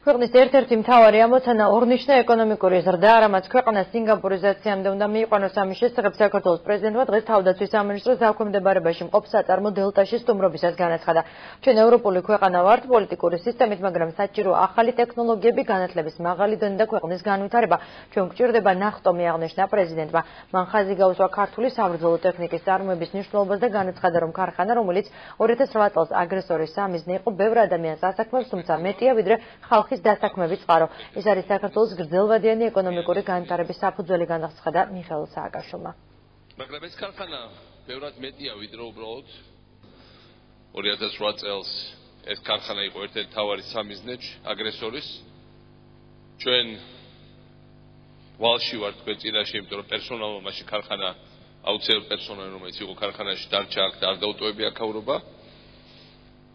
ქვეყნის ერთ-ერთი მთავარი ამოცანა ორნიშნა ეკონომიკური ზრდა, რამაც ქვეყანას სინგაპურიზაციამდე უნდა მიიყვანოს. ამის შესახებ საქართველოს პრეზიდენტმა დღეს თავდაცვის სამინისტროს დაქვემდებარებაში მყოფ საწარმო დელტაში სტუმრობისას განაცხადა. ჩვენ ევროპული ქვეყანა ვართ პოლიტიკური სისტემით, მაგრამ საჭირო ახალი ტექნოლოგიები, განათლების მაღალი დონე და ქვეყნის განვითარება. ჩვენ გვჭირდება ნახტომი, აღნიშნა პრეზიდენტმა. მან ხაზი გაუსვა ქართული საბრძოლო ტექნიკის წარმოების მნიშვნელობას და განაცხადა, რომ ქარხანა, რომელიც 2008 წელს აგრესორის სამიზნე იყო, ბევრ ადამიანს ასაქმებს, თუმცა მეტია ვიდრე ხალხის დასაქმების წყარო. ეს არის საქართველოს გრძელვადიანი ეკონომიკური განვითარების საფუძველი, განაცხადა მიხეილ სააკაშვილმა. მაგრამ ეს ქარხანა ბევრად მეტია ვიდრე უბრალოდ 2008 წელს ეს ქარხანა იყო ერთ-ერთი მთავარი სამიზნე აგრესორის. ჩვენ ვალში ვართ თქვენ წინაშე, იმიტომ რომ პერსონალურად მაშინ ქარხანა აუცილებლად პერსონალი, რომელიც იყო ქარხანაში დარჩა აქ და არ დაუტოვებია აქაურობა.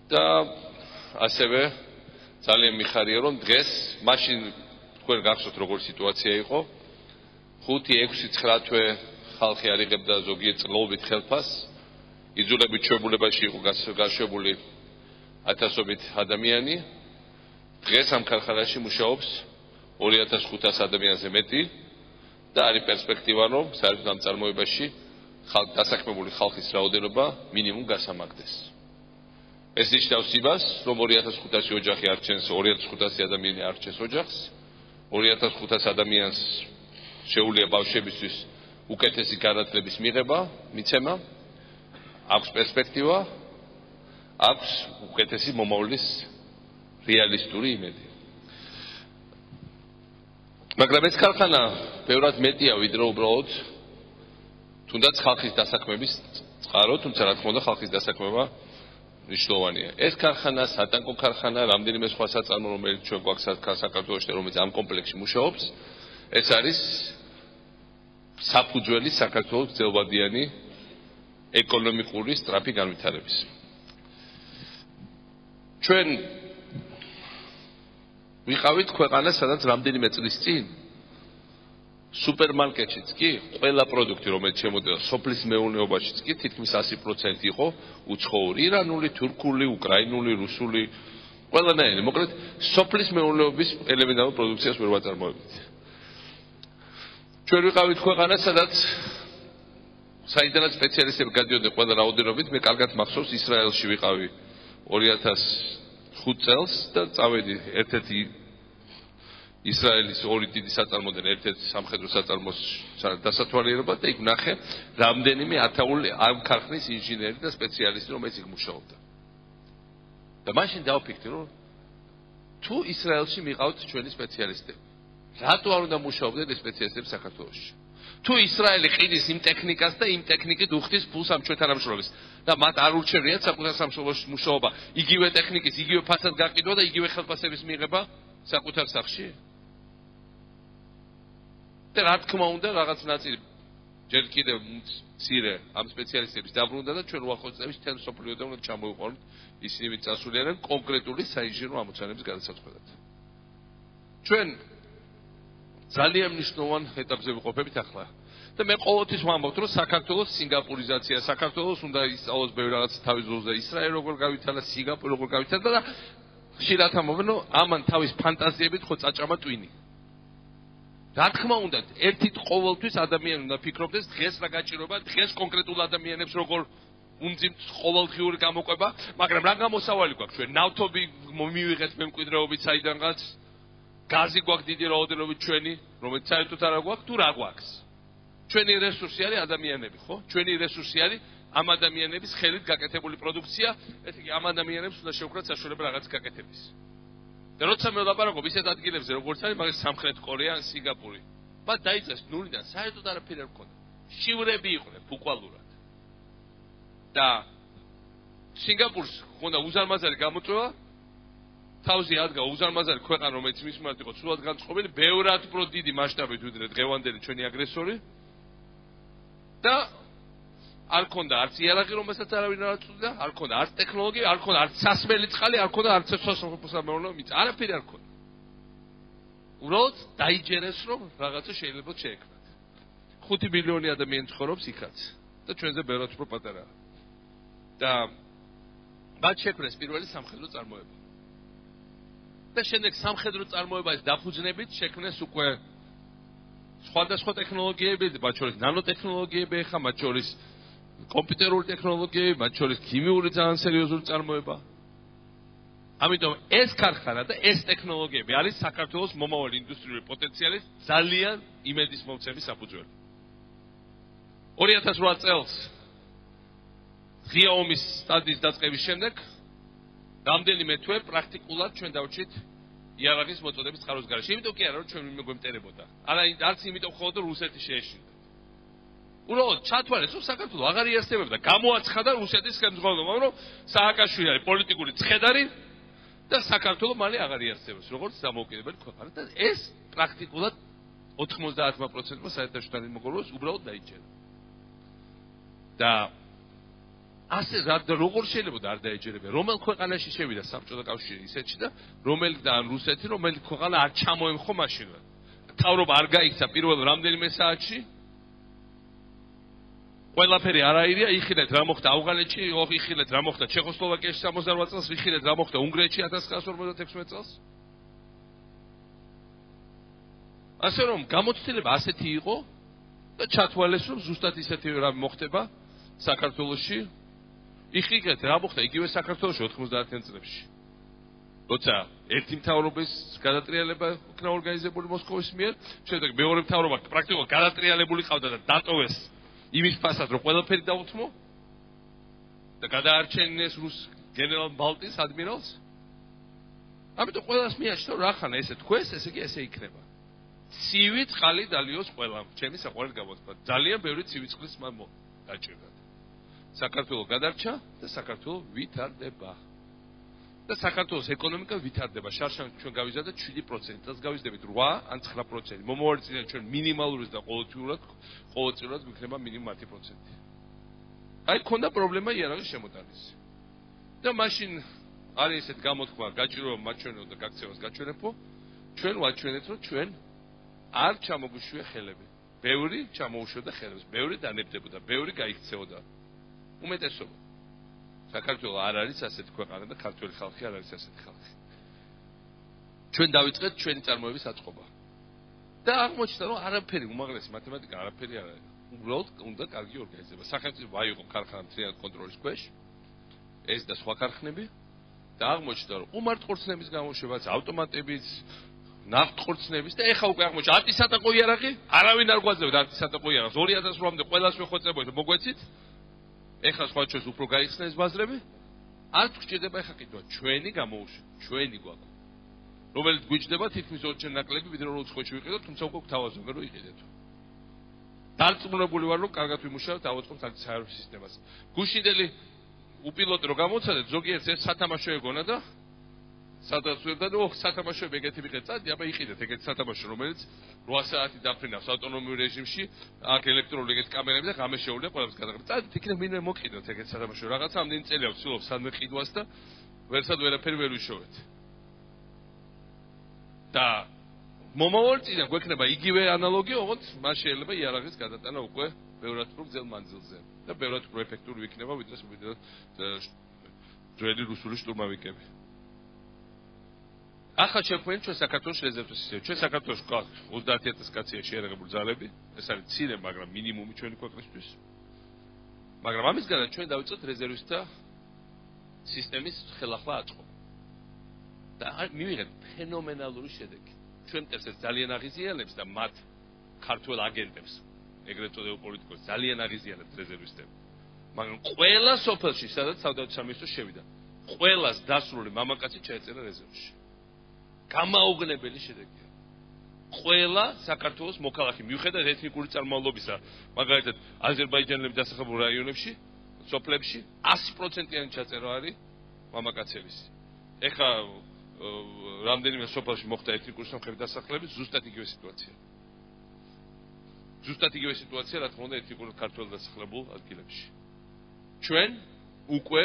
და ასევე ძალიან მიხარია, რომ დღეს მაშინ თქვენ გახსოვთ როგორი სიტუაცია იყო. 5, 6, 9 თვე ხალხი არ იღებდა ზოგიერთ წყლობით ხელფასს. იძულებით ჩვეულებაში იყო გაშვებული ათასობით ადამიანი. დღეს ამ ქარხანაში მუშაობს 2500 ადამიანზე მეტი და არის პერსპექტივა, რომ საერთოდ ამ წარმოებაში დასაქმებული ხალხის რაოდენობა მინიმუმ გასამაგდეს. ეს ნიშნავს იმას, რომ 2500 ოჯახი არჩენს, 2500 ადამიანი არჩენს ოჯახს, 2500 ადამიანს შეუძლია ბავშვებისთვის უკეთესი განათლების მიღება, მიცემა, აქვს პერსპექტივა, აქვს უკეთესი მომავლის რეალისტური იმედი. მაგრამ ეს ქარხანა ბევრად მეტია ვიდრე უბრალოდ თუნდაც ხალხის დასაქმების წყარო, თუმცა რა თქმა უნდა ხალხის დასაქმება მნიშვნელოვანია. ეს ქარხანა, სატანკო ქარხანა, რამდენიმე სხვა საწარმო, რომელიც ჩვენ გვაქვს საქართველოში, რომელიც ამ კომპლექსში მუშაობს, ეს არის საფუძველი საქართველოს გრძელვადიანი ეკონომიკური სწრაფი განვითარების. ჩვენ ვიყავით ქვეყანა, სადაც რამდენიმე წლის წინ სუპერმარკეტშიც კი ყველა პროდუქტი, რომელიც შემოდიოდა სოფლის მეურნეობაშიც კი თითქმის 100% იყო უცხოური, ირანული, თურქული, უკრაინული, რუსული, ყველანაირი. მოკლედ, სოფლის მეურნეობის ელემენტარულ პროდუქციას ვერ ვაწარმოებდით. ჩვენ ვიყავით ქვეყანა, სადაც საიდანაც სპეციალისტები გადიოდნენ ყველა რაოდენობით. მე კარგად მახსოვს, ისრაელში ვიყავი 2005 წელს და წავედი ერთ-ერთი ისრაელის ორი დიდი საწარმოდან ერთ-ერთი სამხედრო საწარმოს დასათვალიერება და იქ ვნახე რამდენიმე ათეული ამ ქარხნის ინჟინერი და სპეციალისტი, რომელიც იქ მუშაობდა. და მაშინ დავფიქრდი, რომ თუ ისრაელში მიყავთ ჩვენი სპეციალისტები, რატო არ უნდა მუშაობდნენ ეს სპეციალისტები საქართველოში? თუ ისრაელი ყიდის იმ ტექნიკას და იმ ტექნიკით უხდის ფულს ამ ჩვენ თანამშრომლებს და მათ არ ურჩევიათ საკუთარ სამშობლოში მუშაობა, იგივე ტექნიკის, იგივე ფასად გაყიდვა და იგივე ხელფასების მიღება საკუთარ სახლში? და რა თქმა უნდა რაღაც ნაწილი ჯერ კიდევ მცირე ამ სპეციალისტების დაბრუნდა და ჩვენ უახლოეს წლებში თელ სოფლიოდან უნდა ჩამოვიყვანოთ ისინი ვინც წასულიანენ კონკრეტული საინჟინრო ამოცანების გადასაწყვეტად. ჩვენ ძალიან მნიშვნელოვან ეტაპზე ვიყოფებით ახლა. და მე ყოველთვის ვამბობთ, რომ საქართველოს სინგაპურიზაცია, საქართველოს უნდა ისწავლოს ბევრი რაღაც თავის ძროზე ისრაელი როგორ გავითალა, სინგაპური როგორ გავითალა და ხშირად ამბობენ, რომ ამან თავის ფანტაზიებით ხო წაჭამა ტვინი. რა თქმა უნდა, ერთით ყოველთვის ადამიანი უნდა ფიქრობდეს დღეს რა გაჭიროება, დღეს კონკრეტულ ადამიანებს როგორ უმძიმთ ყოველდღიური გამოყვება, მაგრამ რა გამოსავალი გვაქვს ჩვენ? ნავთობი მივიღეთ მემკვიდრეობით საიდანღაც, გაზი გვაქვს დიდი რაოდენობით ჩვენი, რომელიც საერთოდ არ გვაქვს, თუ რა გვაქვს? ჩვენი რესურსი არის ადამიანები, ხო? ჩვენი რესურსი არის ამ ადამიანების ხელით გაკეთებული პროდუქცია, ესე იგი ამ ადამიანებს უნდა შევქრათ საშუალება რაღაც გაკეთების. და როცა მე ვლაპარაკობ ისეთ ადგილებზე, როგორც არის მაგალითად სამხრეთ კორეა ან სინგაპური, მათ დაიწყეს ნულიდან, საერთოდ არაფერი არ ჰქონდა. შივრები იყვნენ ბუკვალურად. და სინგაპურს ჰქონდა უზარმაზარი გამოწვევა, თავზე ადგა უზარმაზარი ქვეყანა, რომელიც მის მიმართ იყო სულად განწყობილი, ბევრად უფრო დიდი მასშტაბით ვიდრე დღევანდელი ჩვენი აგრესორი. და არ ქონდა არც იარაღი, რომელსაც არავინ არ აწვდიდა, არ ქონდა არც ტექნოლოგია, არ ქონდა არც სასმელი წყალი, არ ქონდა არც სასოფლო მიწა, არაფერი არ ქონდა. უბრალოდ დაიჯერეს, რომ რაღაცა შეიძლება შეექმნათ. 5 მილიონი ადამიანი ცხოვრობს იქაც და ჩვენზე ბევრად უფრო პატარაა. და მათ შექმნეს პირველი სამხედრო წარმოება. და და შემდეგ სამხედრო წარმოებას დაფუძნებით შექმნეს უკვე სხვადასხვა ტექნოლოგიები, მათ შორის ნანოტექნოლოგიები, ახლა მათ შორის კომპიუტერული ტექნოლოგიები, მათ შორის ქიმიური ძალიან სერიოზული წარმოება. ამიტომ ეს ქარხანა და ეს ტექნოლოგიები არის საქართველოს მომავალი ინდუსტრიული პოტენციალის ძალიან იმედის მომცემი საფუძველი. 2008 წელს ღია ომის სტადიის დაწყების შემდეგ რამდენიმე თვე პრაქტიკულად ჩვენ დავჭით იარაღის მოწოდების წყაროს გარეშე. იმიტომ კი არა რომ ჩვენ მეგვემტერებოდა. არც იმიტომ ხოლმე რომ რუსეთი შეეშინდა. უბრალოდ ჩათვალეს რომ საქართველოს აღარ იარსებებდა. გამოაცხადა რუსეთის ხელმძღვანელობამ რომ სააკაშვილი არის პოლიტიკური ცხედარი და საქართველოს მალე აღარ იარსებებს როგორც დამოუკიდებელი ქვეყანა და ეს პრაქტიკულად 90%-მა საერთაშორისო თანამიმოქმედებას უბრალოდ დაიჭერა. და ასე როგორ შეიძლება არ დაეჯერებია რომელ ქვეყანაში შევიდა საბჭოთა კავშირი ისეთში და რომელიდან რუსეთი რომელი ქვეყანა არ ჩამოემხო მაშინვე თავრობა არ გაიქცა პირველ რამდენიმე საათში ყველაფერი არაირია იხილეთ რა მოხდა ავღანეთში იხილეთ რა მოხდა ჩეხოსლოვაკიაში 68 წელს იხილეთ რა მოხდა უნგრეთში 1956 წელს ასე რომ გამოცდილება ასეთი იყო და ჩათვალეს რომ ზუსტად ისეთი რა მოხდება საქართველოში იხილეთ რა მოხდა იგივე საქართველოში 90-იან წლებში როცა ერთი მთავრობის გადატრიალება იქნა ორგანიზებული მოსკოვის მიერ შემდეგ მეორე მთავრობა პრაქტიკულად გადატრიალებული ყავდა და დატოვეს იმის ფასად რომ ყველაფერი დაუთმო და გადაარჩენეს რუს გენერალ ბალტის ადმირალს ამიტომ ყველას მიაჩნდა რა ხანა ესე თქვეს ესე კი ესე იქნება ცივი წყალი დალიოს ყველამ ჩემი საყვარელი გამოთქვა ძალიან ბევრი ცივი წყლის დაჭირდა საქართველოს გადარჩა და საქართველოს ვითარდება და საქართველოს ეკონომიკა ვითარდება შარშან ჩვენ გავიზარდა 7% წელს გავიზრდებით 8 ან 9% მომავალი წლიდან ჩვენ მინიმალურიც და ყოველწლიურად გვიქნება მინიმუმ 10% აი ქონდა პრობლემა იარაღის შემოტანის და მაშინ არის ესეთ გამოთქვა გაჭიროება მაჩვენო და გაქცევას გაჩვენებო ჩვენ ვაჩვენეთ რომ ჩვენ არ ჩამოგვიშვია ხელები ბევრი ჩამოუშვდა ხელებს ბევრი დანებდებოდა ბევრი გაიქცეოდა უმეტესობა საქართველოს არ არის ასეთი ქვეყანა და ქართველი ხალხი არ არის ასეთი ხალხი. ჩვენ დავიწყეთ ჩვენი წარმოების აწყობა. და აღმოჩნდა რომ არაფერი უმაღლესი მათემატიკა არაფერი არ არის. უბრალოდ უნდა კარგი ორგანიზება. სახელმწიფო აიღო ქარხანა მთლიანად კონტროლის ქვეშ. ეს და სხვა ქარხნები და აღმოჩნდა რომ უმარტყორცნების გამოშვებაც, ავტომატების, ნავთყორცნების და ეხა უკვე აღმოჩნდა არტისატაკო იარაღი, არავინ არ გვაძლევდა არტისატაკო იარაღს 2008-მდე ყველას ვეხვეწებოდი მოგვეცით. ეხლა სხვა ჩვენს უფრო გაიხსნეს ბაზრები არ გვჭირდება ეხლა კიდევ ჩვენი გამოუშვა ჩვენი გვაქვს რომელიც გვიჭდება თითქმის ორჯერ ნაკლები ვიდრე რომ უცხოეთში ვიყიდოთ თუმცა უკვე გვთავაზობენ რომ იყიდეთ დარწმუნებული ვარ რომ კარგად ვიმუშავებთ ავაწყობთ აქ საერთო სისტემას გუშინდელი უპილოტო რო გამოცადეთ ზოგიერთს ეს სათამაშო ეგონა და სადაც ვერდა რომ სათამაშოები ეგეთი ვიყეთ წადი აბა იყიდეთ ეგეთი სათამაშო რომელიც 8 საათი დაფრინავს ავტონომიურ რეჟიმში აქ ელექტრონული ეგეთი კამერები და ღამე შეუძლია ყველას გადაღება წადი იქნებ მინე მოკიდოთ ეგეთი სათამაშო რაღაცა ამდენი წელია ვცდილობ სადმე ყიდვას და ვერსად ვერაფერი ვერ ვიშოვეთ და მომავალ წინან გვექნება იგივე ანალოგია ოღონდ მას შეიძლება იარაღის გადატანა უკვე ბევრად უფრო გრძელ მანძილზე და ბევრად უფრო ეფექტური იქნება ვიდრე ძველი რუსული შტურმავიკები ახლა შექმნით ჩვენ საქართველოს რეზერვების სისტემა. ჩვენ საქართველოს გვაქვს 30000 კაცია შეერაღებული ძალები. ეს არის მცირე, მაგრამ მინიმუმი ჩვენი ქვეყნისთვის. მაგრამ ამის გარდა ჩვენ დავიწყოთ რეზერვისტთა სისტემის ხელახლა აწყობა. და მივიღეთ ფენომენალური შედეგი. ჩვენ მტერს ეს ძალიან აღიზიანებს და მათ ქართველ აგენტებს, ეგრეთ წოდებულ პოლიტიკოსებს ძალიან აღიზიანებს რეზერვისტები. მაგრამ ყველა სოფელში, სადაც საუდართ სამინისტრო შევიდა, ყველას დასრული მამაკაცი ჩაეწერა რეზერვში. გამაუგნებელი შედეგია. ყველა საქართველოს მოქალაქე მიუხედავად ეთნიკური წარმომავლობისა, მაგალითად აზერბაიჯანელების დასახლებულ რაიონებში, სოფლებში 100%-იანი ჩაწერა არის მამაკაცების. ეხლა რამდენიმე სოფელში მოხდა ეთნიკური სამხრეთის დასახლების ზუსტად იგივე სიტუაცია. ზუსტად იგივე სიტუაცია, რა თქმა უნდა, ეთნიკურ ქართველ დასახლებულ ადგილებში. ჩვენ უკვე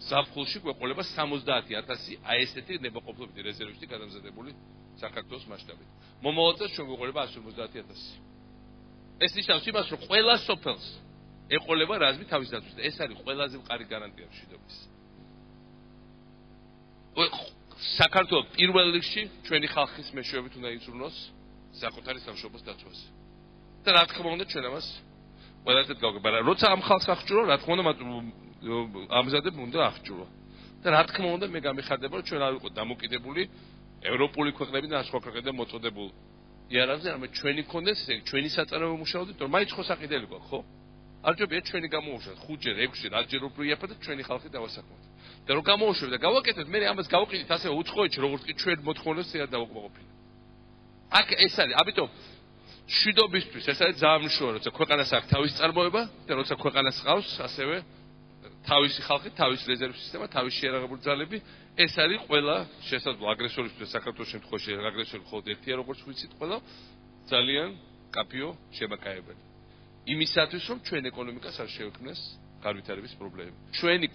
ზაფხულში გვეყოლება 70000 აი ესეთი ნებაყოფლობითი რეზერვისტი გადამზადებული საქართველოს მასშტაბით. მომავალ წელს ჩვენ გვეყოლება 150000. ეს ნიშნავს იმას, რომ ყველა სოფელს ეყოლება რაზმი თავის დაცვით. ეს არის ყველაზე მყარი გარანტია მშვიდობის. საქართველოს პირველ რიგში ჩვენი ხალხის მეშვეობით უნდა იზრუნოს საკუთარი სამშობლოს დაცვას. და რა თქმა უნდა ჩვენ ამას ყველასად გავგებ, მაგრამ როცა ამ ხალხს აღჭურო, რა თქმა უნდა ამზადებ უნდა აღჭურო. და რა თქმა უნდა მე გამიხარდება რომ ჩვენ არ ვიყოთ დამოკიდებული ევროპული ქვეყნები და სხვა ქვეყნებიდან მოწოდებულ იარაღზე, არამედ ჩვენი კონდეს, ესე იგი ჩვენი საწარმოო მუშაობდით, რომ მაინც ხო საყიდელი გვაქვს, ხო? არ ჯობია ჩვენი გამოუშვათ 5-ჯერ, 6-ჯერ, 10-ჯერ უფრო იაფად და ჩვენი ხალხი დავასაქმოთ. და რომ გამოუშვებთ და გავაკეთებთ, მე ამას გავყიდით ასე უცხოეთში, როგორც კი ჩვენ მოთხოვნებს არ დავუკმაყოფილო. აქ ეს არის, ამიტომ შვიდობისთვის ეს არის ძალიან მნიშვნელოვანი, როცა ქვეყანას აქვს თავის წარმოება და როცა ქვეყანას ყავს ასევე თავისი ხალხი, თავისი რეზერვ სისტემა, თავისი შეიარაღებული ძალები, ეს არის ყველა შესაძლო აგრესორისთვის საქართველოს შემთხვევაში აგრესორი მხოლოდ ერთია, როგორც ვიცით ყველა, ძალიან კაფიო შემაკაებელი. იმისათვის რომ ჩვენ ეკონომიკას არ შევქმნეს გარვითარების პრობლემები. ჩვენი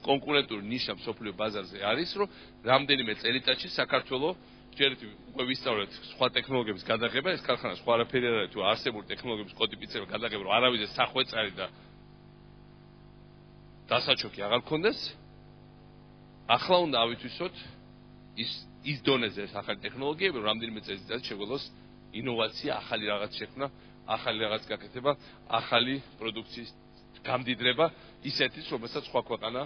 კონკურენტული ნიშა მსოფლიო ბაზარზე არის, რომ რამდენიმე წელიწადში საქართველოს ჯერით უკვე ვისწავლეთ სხვა ტექნოლოგიების გადაღება, ეს ქარხანა სხვა არაფერი არ არის, თუ არსებული ტექნოლოგიების კოდიფიცირება გადაღება, რომ არავის სახვეწარი და დასაჩოქი აღარ გქონდეს. ახლა უნდა ავითვისოთ ის დონეზე ეს ახალი ტექნოლოგიები, რომ რამდენიმე წელიწადში შეგვეძლოს ინოვაცია, ახალი რაღაც შექმნა, ახალი რაღაც გაკეთება, ახალი პროდუქციის გამდიდრება, ისეთის, რომელსაც სხვა ქვეყანა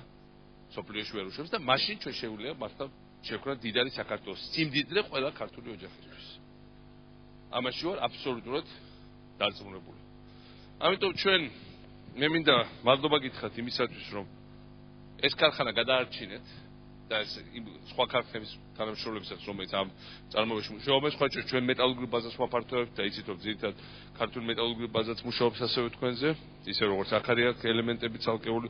სოფლიოში ვერ უშვებს და მაშინ ჩვენ შეგვიძლია მართლა შევქნათ დიდარი საქართველოს სიმდიდრე ყველა ქართული ოჯახისთვის. ამაში ვარ აბსოლუტურად დარწმუნებული. ამიტომ ჩვენ მე მინდა მადლობა გითხრათ იმისათვის, რომ ეს ქარხანა გადაარჩინეთ და ეს სხვა ქარხნების თანამშრომლებსაც, რომელიც ამ წარმოებაში მუშაობენ, სხვა ჩვენ მეტალურგიულ ბაზას ვაფართოვებთ და იცით, რომ ძირითადად ქართული მეტალურგიული ბაზაც მუშაობს ასევე თქვენზე, ისე როგორც აქ არის ელემენტები ცალკეული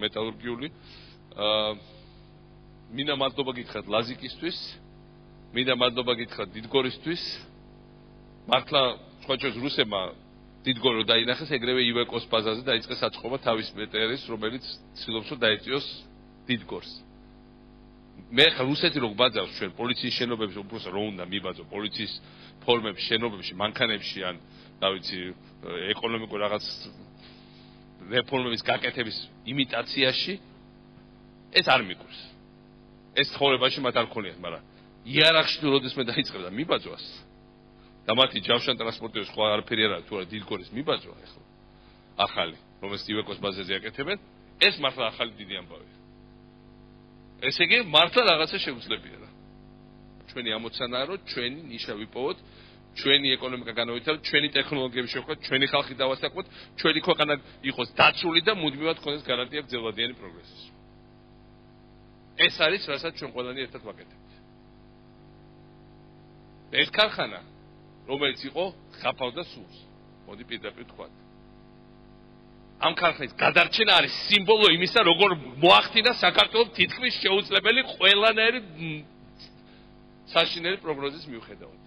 მეტალურგიული. მინდა მადლობა გითხრათ ლაზიკისთვის, მინდა მადლობა გითხრათ დიდგორისთვის. მართლა სხვა ჩვენ რუსებმა დიდგორო დაინახეს, ეგრევე ივეკოს ბაზაზე დაიწყეს აწყობა თავის მეტერის, რომელიც ცდილობს რომ დაეწიოს დიდგორს. მე ხა რუსეთი რო გვბაძავს ჩვენ პოლიციის შენობებში, უბრალოდ რო უნდა მიბაძო პოლიციის ფორმებში, შენობებში, მანქანებში ან რა ვიცი, ეკონომიკურ რაღაც რეფორმების გაკეთების იმიტაციაში ეს არ მიგურს. ეს ცხოვრებაში მათ არ ქონიათ, მაგრამ იარაღში თუ როდესმე დაიწყებდა მიბაძვას და მათი ჯავშან ტრანსპორტიორის სხვა არაფერი არ არის, თუ არა დიდგორის მიბაძვა ახლა ახალი, რომელსაც ივეკოს ბაზაზე აკეთებენ, ეს მართლა ახალი დიდი ამბავია. ესე იგი მართლა რაღაცა შეუძლებია რა. ჩვენი ამოცანაა, რომ ჩვენი ნიშა ვიპოვოთ, ჩვენი ეკონომიკა განავითაროთ, ჩვენი ტექნოლოგიები შევხვდეთ, ჩვენი ხალხი დავასაქმოთ, ჩვენი ქვეყანა იყოს დაცული და მუდმივად ქონდეს გარანტია გრძელვადიანი პროგრესის. ეს არის, რასაც ჩვენ ყველანი ერთად ვაკეთებთ. ეს ქარხანა, რომელიც იყო ხაფავდა სულს, მოდი პირდაპირ ვთქვათ. ამ ქარხნის გადარჩენა არის სიმბოლო იმისა, როგორ მოახდინა საქართველოს თითქმის შეუძლებელი ყველანაირი საშინელი პროგნოზის მიუხედავად.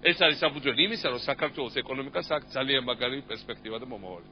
ეს არის საფუძველი იმისა, რომ საქართველოს ეკონომიკას აქვს ძალიან მაგარი პერსპექტივა და მომავალი.